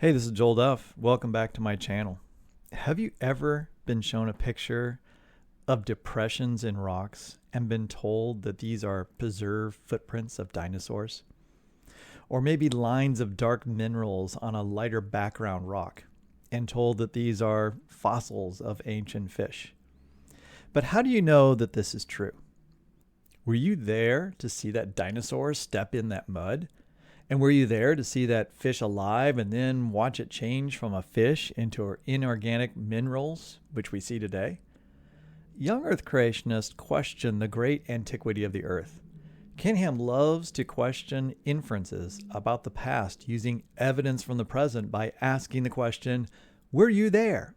Hey, this is Joel Duff. Welcome back to my channel. Have you ever been shown a picture of depressions in rocks and been told that these are preserved footprints of dinosaurs? Or maybe lines of dark minerals on a lighter background rock and told that these are fossils of ancient fish? But how do you know that this is true? Were you there to see that dinosaur step in that mud? And were you there to see that fish alive and then watch it change from a fish into inorganic minerals, which we see today? Young Earth creationists question the great antiquity of the Earth. Kenham loves to question inferences about the past using evidence from the present by asking the question, were you there?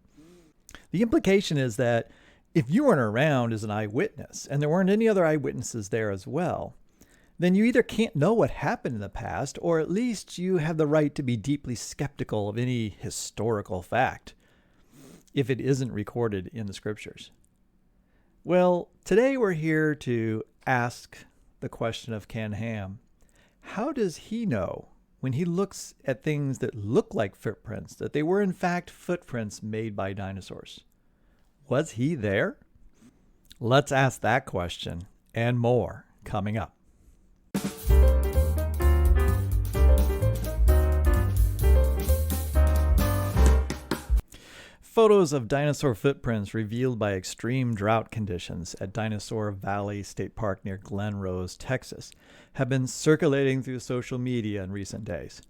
The implication is that if you weren't around as an eyewitness and there weren't any other eyewitnesses there as well, then you either can't know what happened in the past, or at least you have the right to be deeply skeptical of any historical fact if it isn't recorded in the scriptures. Well, today we're here to ask the question of Kenham. How does he know when he looks at things that look like footprints that they were in fact footprints made by dinosaurs? Was he there? Let's ask that question and more coming up. Photos of dinosaur footprints revealed by extreme drought conditions at Dinosaur Valley State Park near Glen Rose, Texas, have been circulating through social media in recent days.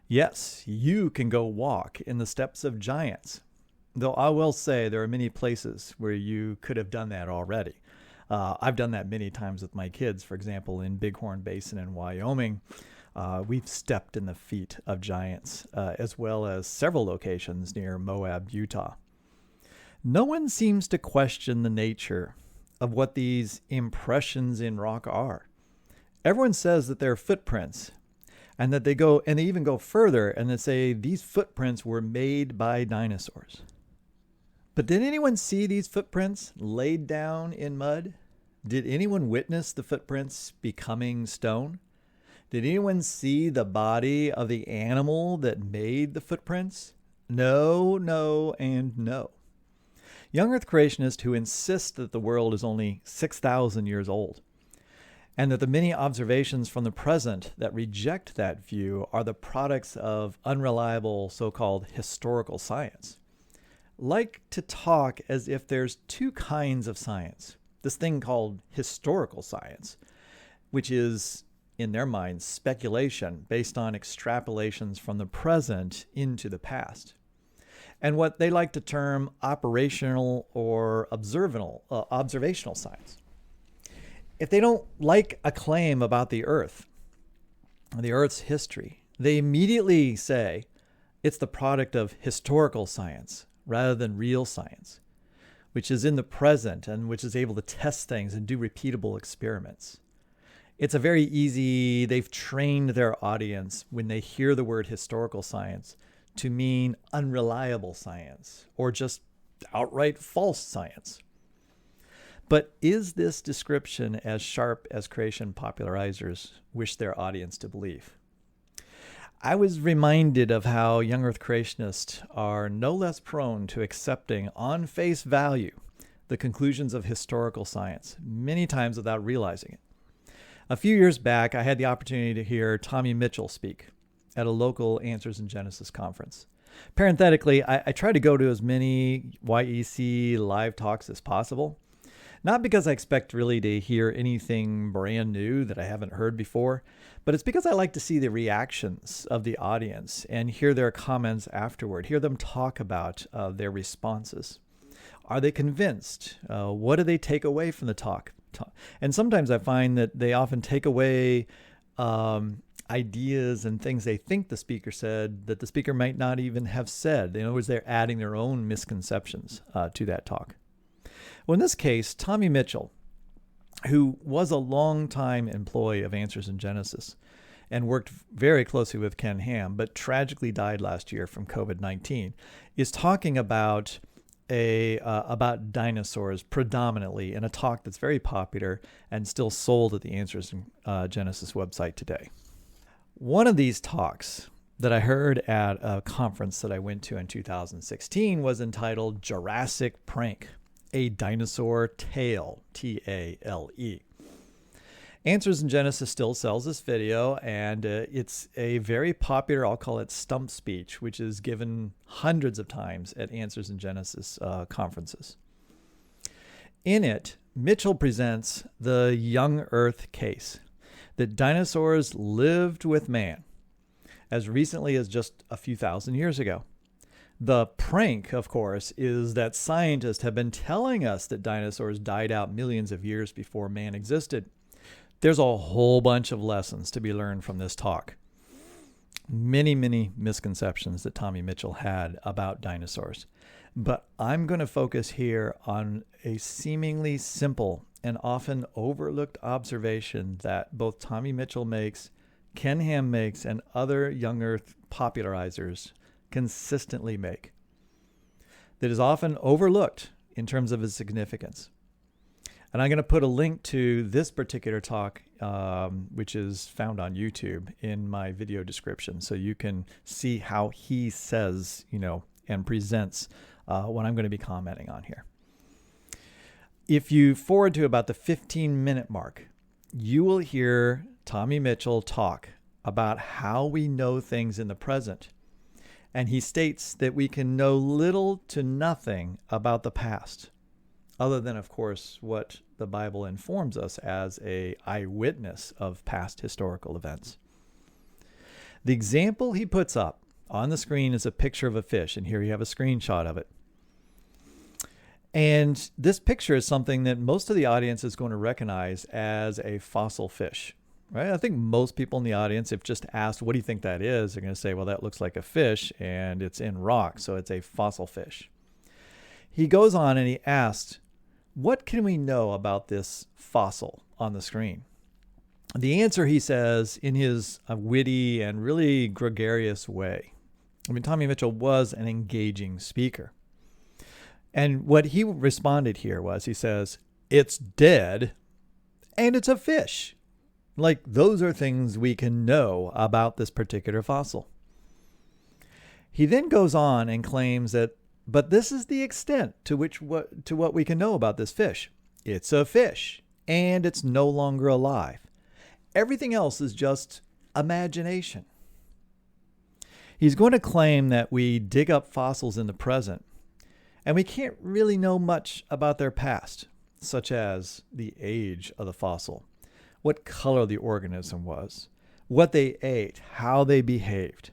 Yes, you can go walk in the steps of giants, though I will say there are many places where you could have done that already. I've done that many times with my kids. For example, in Bighorn Basin in Wyoming, we've stepped in the feet of giants, as well as several locations near Moab, Utah. No one seems to question the nature of what these impressions in rock are. Everyone says that they're footprints, and that they even go further and they say these footprints were made by dinosaurs. But did anyone see these footprints laid down in mud? Did anyone witness the footprints becoming stone? Did anyone see the body of the animal that made the footprints? No, no, and no. Young Earth creationists who insist that the world is only 6,000 years old, and that the many observations from the present that reject that view are the products of unreliable so-called historical science, like to talk as if there's two kinds of science. This thing called historical science, which is, in their minds, speculation based on extrapolations from the present into the past, and what they like to term operational or observational science. If they don't like a claim about the Earth, the Earth's history, they immediately say it's the product of historical science rather than real science, which is in the present and which is able to test things and do repeatable experiments. It's a very easy, they've trained their audience when they hear the word historical science to mean unreliable science or just outright false science. But is this description as sharp as creation popularizers wish their audience to believe? I was reminded of how young Earth creationists are no less prone to accepting on face value the conclusions of historical science, many times without realizing it. A few years back, I had the opportunity to hear Tommy Mitchell speak at a local Answers in Genesis conference. Parenthetically, I try to go to as many YEC live talks as possible, not because I expect really to hear anything brand new that I haven't heard before, but it's because I like to see the reactions of the audience and hear their comments afterward, hear them talk about their responses. Are they convinced? What do they take away from the talk? And sometimes I find that they often take away ideas and things they think the speaker said that the speaker might not even have said. In other words, they're adding their own misconceptions to that talk. Well, in this case, Tommy Mitchell, who was a longtime employee of Answers in Genesis and worked very closely with Kenham, but tragically died last year from COVID-19, is talking about dinosaurs predominantly in a talk that's very popular and still sold at the Answers in Genesis website today. One of these talks that I heard at a conference that I went to in 2016 was entitled Jurassic Prank, a Dinosaur Tale, Tale. Answers in Genesis still sells this video, and it's a very popular, I'll call it stump speech, which is given hundreds of times at Answers in Genesis conferences. In it, Mitchell presents the young Earth case, that dinosaurs lived with man as recently as just a few thousand years ago. The prank, of course, is that scientists have been telling us that dinosaurs died out millions of years before man existed. There's a whole bunch of lessons to be learned from this talk. Many, many misconceptions that Tommy Mitchell had about dinosaurs. But I'm going to focus here on a seemingly simple and often overlooked observation that both Tommy Mitchell makes, Ken Ham makes, and other young Earth popularizers consistently make, that is often overlooked in terms of its significance. And I'm going to put a link to this particular talk, which is found on YouTube, in my video description, so you can see how he says, and presents what I'm going to be commenting on here. If you forward to about the 15-minute mark, you will hear Tommy Mitchell talk about how we know things in the present. And he states that we can know little to nothing about the past, other than, of course, what the Bible informs us as an eyewitness of past historical events. The example he puts up on the screen is a picture of a fish, and here you have a screenshot of it. And this picture is something that most of the audience is going to recognize as a fossil fish, right? I think most people in the audience, if just asked, what do you think that is? They're going to say, well, that looks like a fish and it's in rock, so it's a fossil fish. He goes on and he asked, what can we know about this fossil on the screen? The answer, he says, in his witty and really gregarious way. Tommy Mitchell was an engaging speaker. And what he responded here was, he says, it's dead and it's a fish. Like, those are things we can know about this particular fossil. He then goes on and claims that, but this is the extent to what we can know about this fish. It's a fish and it's no longer alive. Everything else is just imagination. He's going to claim that we dig up fossils in the present and we can't really know much about their past, such as the age of the fossil, what color the organism was, what they ate, how they behaved.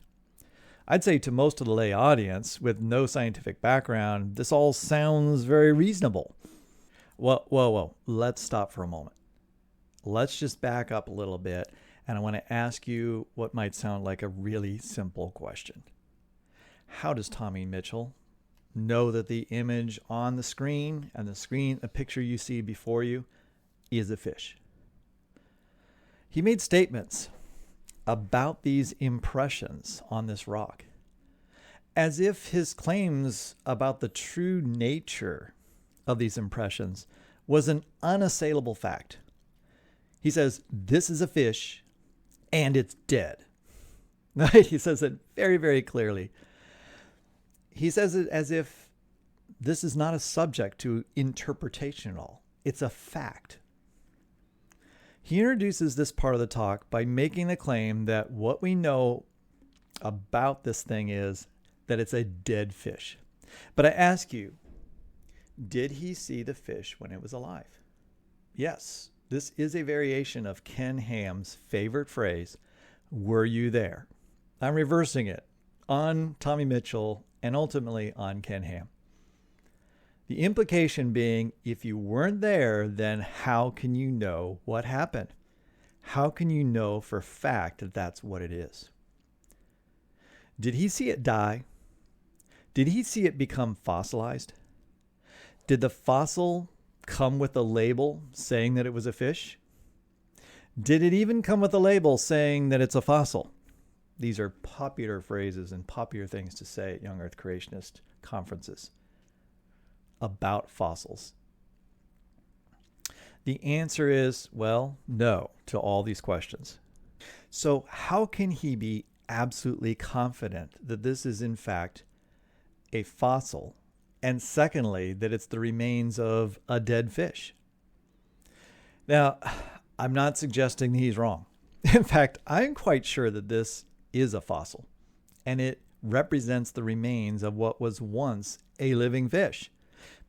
I'd say to most of the lay audience with no scientific background, this all sounds very reasonable. Whoa, let's stop for a moment. Let's just back up a little bit, and I want to ask you what might sound like a really simple question. How does Tommy Mitchell know that the image on the screen and the picture you see before you is a fish? He made statements about these impressions on this rock, as if his claims about the true nature of these impressions was an unassailable fact. He says, this is a fish and it's dead. Right? He says it very, very clearly. He says it as if this is not a subject to interpretation at all. It's a fact. He introduces this part of the talk by making the claim that what we know about this thing is that it's a dead fish. But I ask you, did he see the fish when it was alive? Yes, this is a variation of Ken Ham's favorite phrase, were you there? I'm reversing it on Tommy Mitchell and ultimately on Ken Ham. The implication being, if you weren't there, then how can you know what happened? How can you know for fact that that's what it is? Did he see it die? Did he see it become fossilized? Did the fossil come with a label saying that it was a fish? Did it even come with a label saying that it's a fossil? These are popular phrases and popular things to say at Young Earth Creationist conferences about fossils. The answer is, well, no to all these questions. So how can he be absolutely confident that this is in fact a fossil, and secondly, that it's the remains of a dead fish. Now, I'm not suggesting he's wrong. In fact, I'm quite sure that this is a fossil, and it represents the remains of what was once a living fish.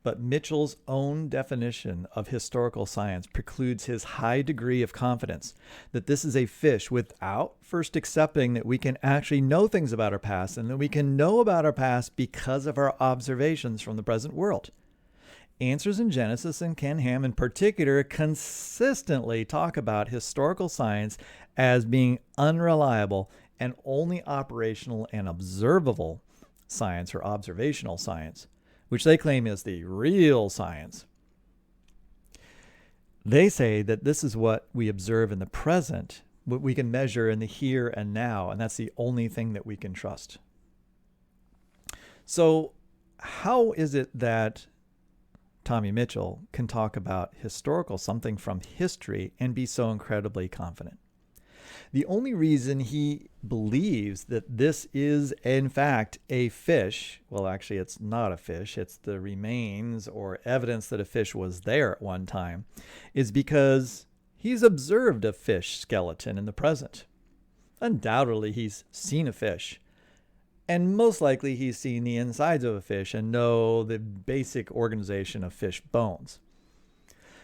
But Mitchell's own definition of historical science precludes his high degree of confidence that this is a fish without first accepting that we can actually know things about our past, and that we can know about our past because of our observations from the present world. Answers in Genesis and Ken Ham in particular consistently talk about historical science as being unreliable and only operational and observable science, or observational science, which they claim is the real science. They say that this is what we observe in the present, what we can measure in the here and now, and that's the only thing that we can trust. So how is it that Tommy Mitchell can talk about historical something from history and be so incredibly confident? The only reason he believes that this is in fact a fish, well, actually it's not a fish, it's the remains or evidence that a fish was there at one time, is because he's observed a fish skeleton in the present. Undoubtedly he's seen a fish, and most likely he's seen the insides of a fish and know the basic organization of fish bones.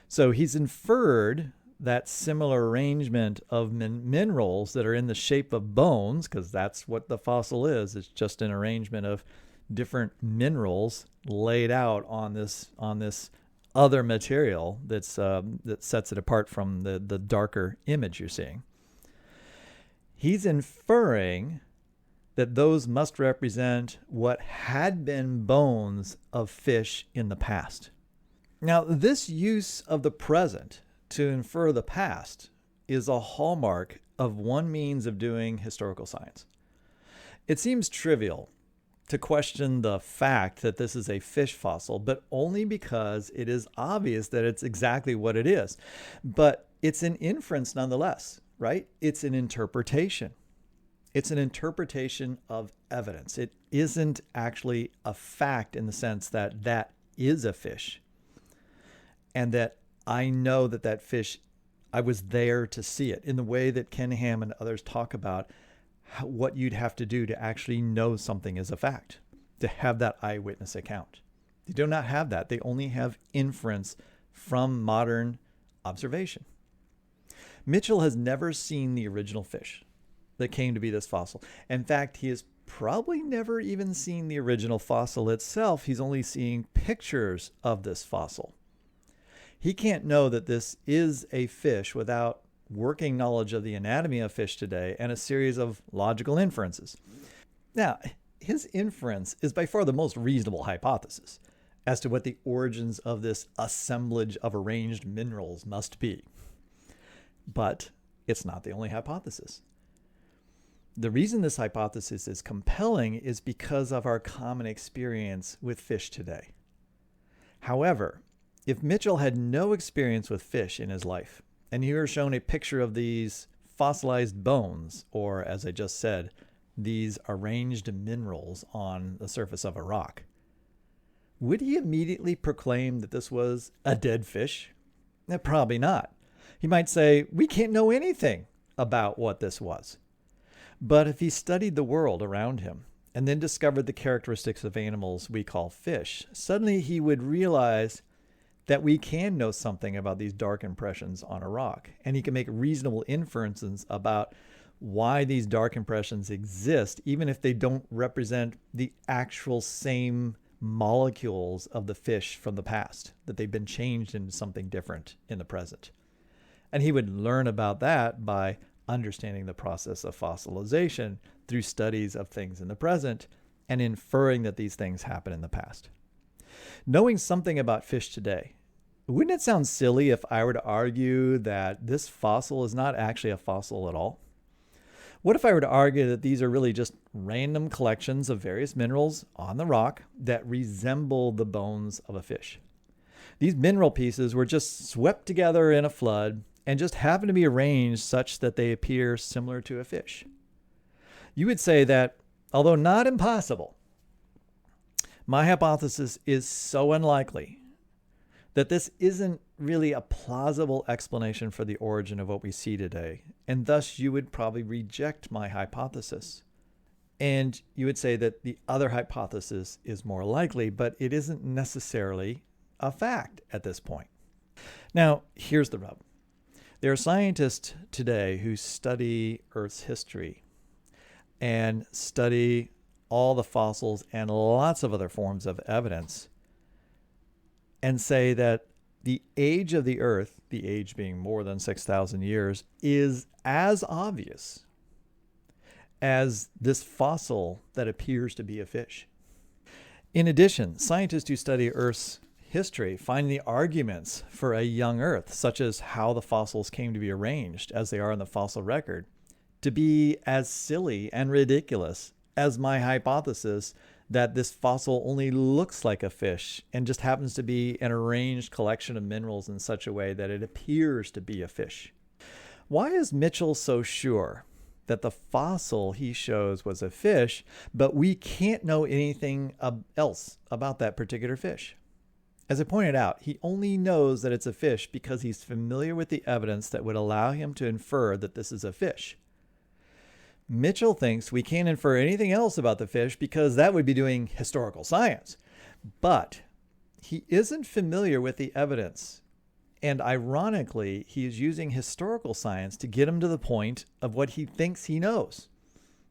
So he's inferred that similar arrangement of minerals that are in the shape of bones, because that's what the fossil is. It's just an arrangement of different minerals laid out on this other material that sets it apart from the darker image you're seeing. He's inferring that those must represent what had been bones of fish in the past. Now, this use of the present to infer the past is a hallmark of one means of doing historical science. It seems trivial to question the fact that this is a fish fossil, but only because it is obvious that it's exactly what it is. But it's an inference nonetheless, right? It's an interpretation. It's an interpretation of evidence. It isn't actually a fact in the sense that that is a fish, and that I know that that fish, I was there to see it, in the way that Ken Ham and others talk about what you'd have to do to actually know something is a fact, to have that eyewitness account. They do not have that. They only have inference from modern observation. Mitchell has never seen the original fish that came to be this fossil. In fact, he has probably never even seen the original fossil itself. He's only seeing pictures of this fossil. He can't know that this is a fish without working knowledge of the anatomy of fish today and a series of logical inferences. Now, his inference is by far the most reasonable hypothesis as to what the origins of this assemblage of arranged minerals must be. But it's not the only hypothesis. The reason this hypothesis is compelling is because of our common experience with fish today. However, if Mitchell had no experience with fish in his life, and he were shown a picture of these fossilized bones, or as I just said, these arranged minerals on the surface of a rock, would he immediately proclaim that this was a dead fish? Probably not. He might say, we can't know anything about what this was. But if he studied the world around him and then discovered the characteristics of animals we call fish, suddenly he would realize that we can know something about these dark impressions on a rock, and he can make reasonable inferences about why these dark impressions exist, even if they don't represent the actual same molecules of the fish from the past, that they've been changed into something different in the present. And he would learn about that by understanding the process of fossilization through studies of things in the present and inferring that these things happen in the past. Knowing something about fish today, wouldn't it sound silly if I were to argue that this fossil is not actually a fossil at all? What if I were to argue that these are really just random collections of various minerals on the rock that resemble the bones of a fish? These mineral pieces were just swept together in a flood and just happen to be arranged such that they appear similar to a fish. You would say that, although not impossible, my hypothesis is so unlikely that this isn't really a plausible explanation for the origin of what we see today, and thus you would probably reject my hypothesis. And you would say that the other hypothesis is more likely, but it isn't necessarily a fact at this point. Now, here's the rub. There are scientists today who study Earth's history and study all the fossils and lots of other forms of evidence and say that the age of the Earth, the age being more than 6,000 years, is as obvious as this fossil that appears to be a fish. In addition, scientists who study Earth's history find the arguments for a young Earth, such as how the fossils came to be arranged as they are in the fossil record, to be as silly and ridiculous as my hypothesis that this fossil only looks like a fish and just happens to be an arranged collection of minerals in such a way that it appears to be a fish. Why is Mitchell so sure that the fossil he shows was a fish, but we can't know anything else about that particular fish? As I pointed out, he only knows that it's a fish because he's familiar with the evidence that would allow him to infer that this is a fish. Mitchell thinks we can't infer anything else about the fish because that would be doing historical science. But he isn't familiar with the evidence. And ironically, he is using historical science to get him to the point of what he thinks he knows.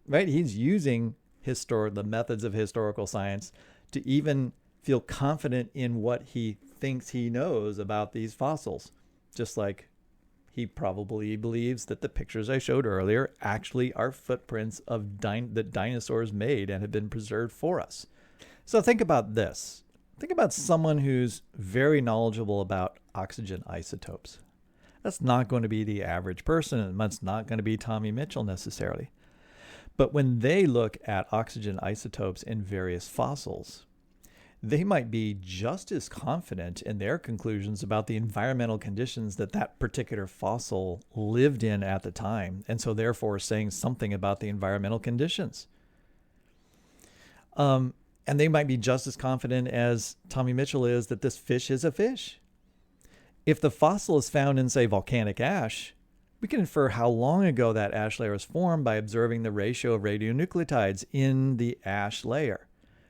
Right? He's using the methods of historical science to even feel confident in what he thinks he knows about these fossils. Just like he probably believes that the pictures I showed earlier actually are footprints of that dinosaurs made and have been preserved for us. So think about this. Think about someone who's very knowledgeable about oxygen isotopes. That's not going to be the average person, and that's not going to be Tommy Mitchell necessarily. But when they look at oxygen isotopes in various fossils, they might be just as confident in their conclusions about the environmental conditions that that particular fossil lived in at the time, and so therefore saying something about the environmental conditions. And they might be just as confident as Tommy Mitchell is that this fish is a fish. If the fossil is found in, say, volcanic ash, we can infer how long ago that ash layer was formed by observing the ratio of radionuclides in the ash layer,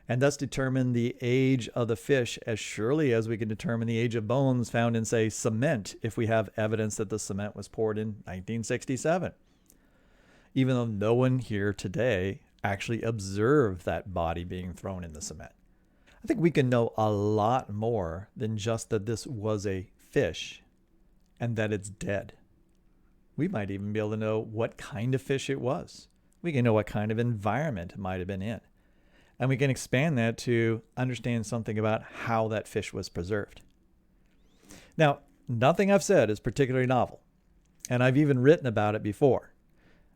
and thus determine the age of the fish as surely as we can determine the age of bones found in, say, cement if we have evidence that the cement was poured in 1967. Even though no one here today actually observed that body being thrown in the cement. I think we can know a lot more than just that this was a fish and that it's dead. We might even be able to know what kind of fish it was. We can know what kind of environment it might have been in. And we can expand that to understand something about how that fish was preserved. Now, nothing I've said is particularly novel, and I've even written about it before,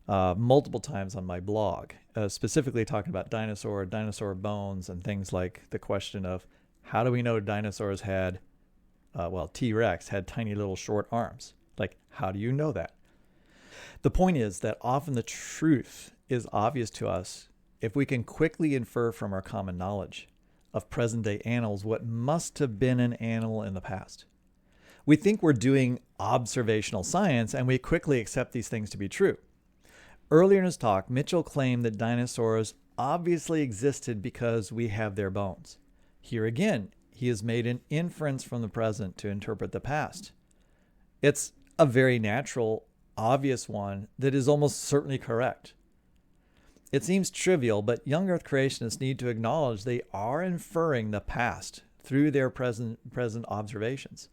multiple times on my blog, specifically talking about dinosaur bones, and things like the question of how do we know dinosaurs had, T-Rex had tiny little short arms? Like, how do you know that? The point is that often the truth is obvious to us if we can quickly infer from our common knowledge of present-day animals what must have been an animal in the past. We think we're doing observational science, and we quickly accept these things to be true. Earlier in his talk, Mitchell claimed that dinosaurs obviously existed because we have their bones. Here again, he has made an inference from the present to interpret the past. It's a very natural, obvious one that is almost certainly correct. It seems trivial, but young Earth creationists need to acknowledge they are inferring the past through their present observations.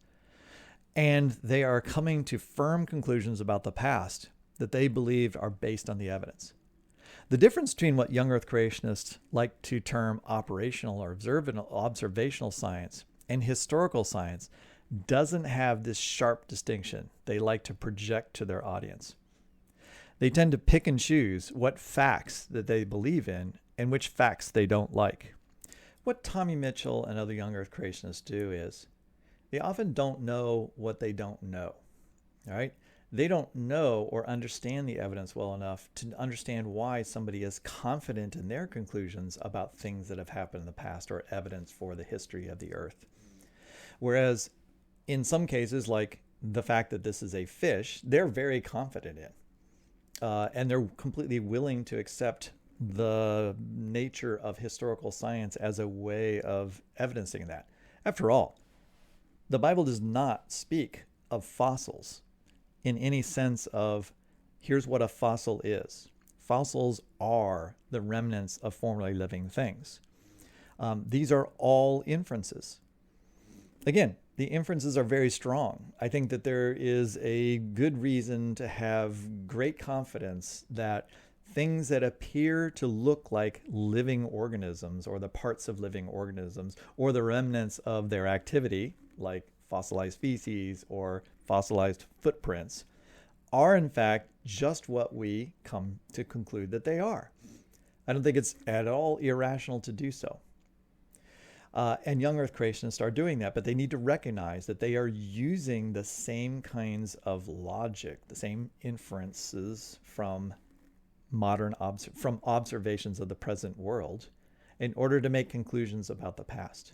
And they are coming to firm conclusions about the past that they believe are based on the evidence. The difference between what young Earth creationists like to term operational or observational science and historical science doesn't have this sharp distinction they like to project to their audience. They tend to pick and choose what facts that they believe in and which facts they don't like. What Tommy Mitchell and other young Earth creationists do is they often don't know what they don't know. All right? They don't know or understand the evidence well enough to understand why somebody is confident in their conclusions about things that have happened in the past or evidence for the history of the earth. Whereas in some cases, like the fact that this is a fish, they're very confident in. And they're completely willing to accept the nature of historical science as a way of evidencing that. After all, the Bible does not speak of fossils in any sense of here's what a fossil is. Fossils are the remnants of formerly living things. These are all inferences. Again, the inferences are very strong. I think that there is a good reason to have great confidence that things that appear to look like living organisms or the parts of living organisms or the remnants of their activity, like fossilized feces or fossilized footprints, are in fact just what we come to conclude that they are. I don't think it's at all irrational to do so. And young earth creationists are doing that, but they need to recognize that they are using the same kinds of logic, the same inferences from from observations of the present world in order to make conclusions about the past.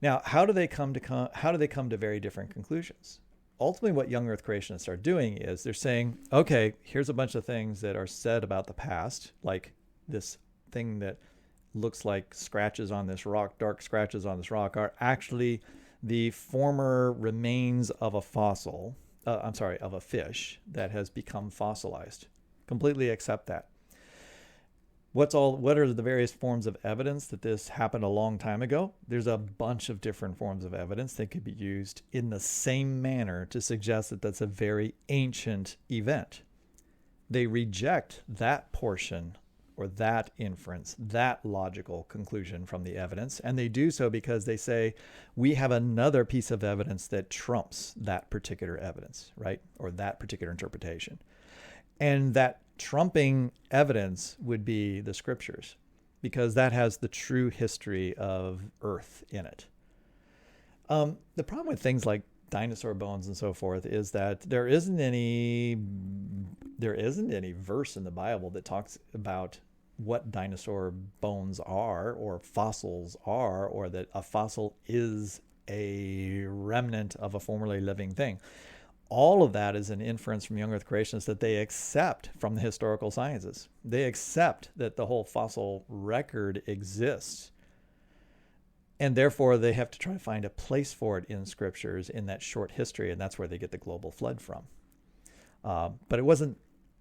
Now, how do they come to very different conclusions? Ultimately, what young earth creationists are doing is they're saying, okay, here's a bunch of things that are said about the past, like this thing that looks like scratches on this rock, dark scratches on this rock, are actually the former remains of a fossil, of a fish that has become fossilized. Completely accept that. What are the various forms of evidence that this happened a long time ago? There's a bunch of different forms of evidence that could be used in the same manner to suggest that that's a very ancient event. They reject that portion or that inference, that logical conclusion from the evidence. And they do so because they say, we have another piece of evidence that trumps that particular evidence, right? Or that particular interpretation. And that trumping evidence would be the scriptures, because that has the true history of Earth in it. The problem with things like dinosaur bones and so forth is that there isn't any verse in the Bible that talks about what dinosaur bones are or fossils are, or that a fossil is a remnant of a formerly living thing. All of that is an inference from young earth creationists that they accept from the historical sciences. They accept that the whole fossil record exists, and therefore they have to try to find a place for it in scriptures in that short history, and that's where they get the global flood from. But it wasn't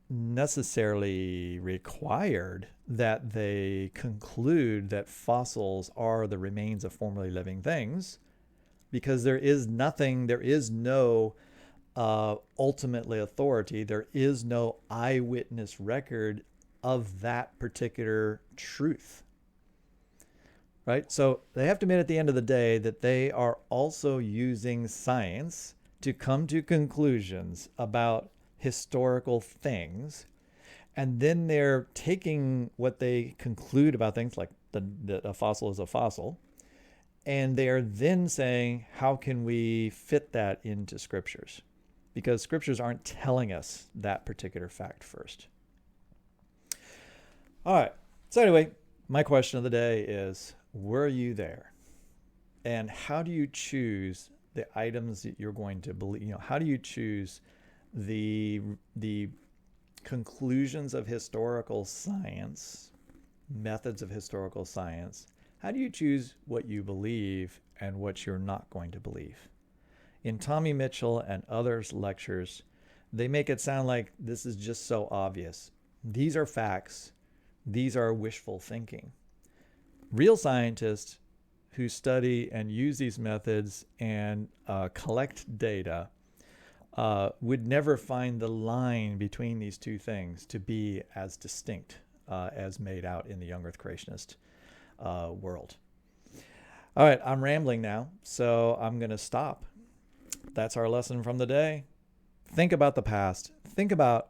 necessarily required that they conclude that fossils are the remains of formerly living things, because there is no ultimately authority. There is no eyewitness record of that particular truth. Right? So they have to admit at the end of the day that they are also using science to come to conclusions about historical things, and then they're taking what they conclude about things like that a fossil is a fossil, and they are then saying, how can we fit that into scriptures? Because scriptures aren't telling us that particular fact first. All right. So anyway, my question of the day is, were you there? And how do you choose the items that you're going to believe? How do you choose the conclusions of historical science, methods of historical science? How do you choose what you believe and what you're not going to believe? In Tommy Mitchell and others' lectures, they make it sound like this is just so obvious. These are facts. These are wishful thinking. Real scientists who study and use these methods and collect data would never find the line between these two things to be as distinct as made out in the young earth creationist world. All right, I'm rambling now, so I'm going to stop. That's our lesson from the day. Think about the past. Think about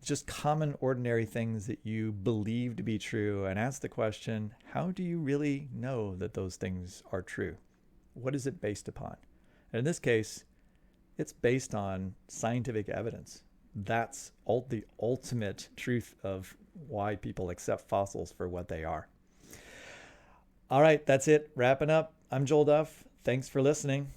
just common, ordinary things that you believe to be true, and ask the question, how do you really know that those things are true? What is it based upon? And in this case, It's based on scientific evidence. That's the ultimate truth of why people accept fossils for what they are. All right, that's it. Wrapping up. I'm Joel Duff. Thanks for listening.